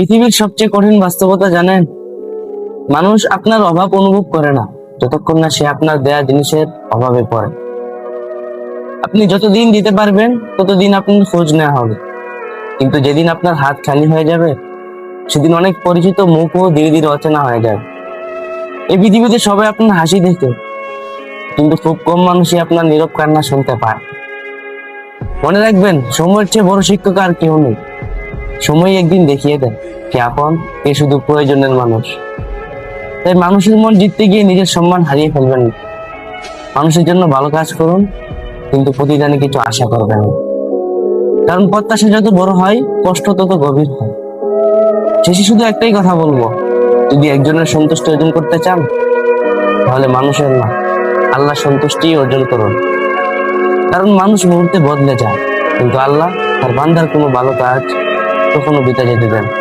পৃথিবীর সবচেয়ে কঠিন বাস্তবতা জানেন, মানুষ আপনার অভাব অনুভব করে না যতক্ষণ না সে আপনার দেয়া জিনিসের অভাবে পড়ে। আপনি যতদিন দিতে পারবেন ততদিন আপনার খোঁজ নেওয়া হবে, কিন্তু যেদিন আপনার হাত খালি হয়ে যাবে সেদিন অনেক পরিচিত মুখও ধীরে ধীরে অচেনা হয়ে যাবে। এই পৃথিবীতে সবাই আপনার হাসি দেখে, কিন্তু খুব কম মানুষই আপনার নীরব কান্না শুনতে পায়। মনে রাখবেন, সময়ের চেয়ে বড় শিক্ষক আর কেউ নেই। সময় একদিন দেখিয়ে দেয় কে আপন, কে শুধু প্রয়োজনের মানুষ। তাই মানুষের মন জিততে গিয়ে নিজের সম্মান হারিয়ে ফেলবেন না। মানুষের জন্য ভালো কাজ করুন, কিন্তু প্রতিদানে কিছু আশা করবেন না। কারণ প্রত্যাশা যত বড় হয়, কষ্ট তত গভীর হয়। শেষে শুধু একটাই কথা বলবো, যদি একজনের সন্তুষ্টি অর্জন করতে চান, তাহলে মানুষের না, আল্লাহর সন্তুষ্টি অর্জন করুন। কারণ মানুষ মুহূর্তে বদলে যায়, কিন্তু আল্লাহ তার বান্দার কোনো ভালো কাজ কখনো বিতা যেতে দেন না।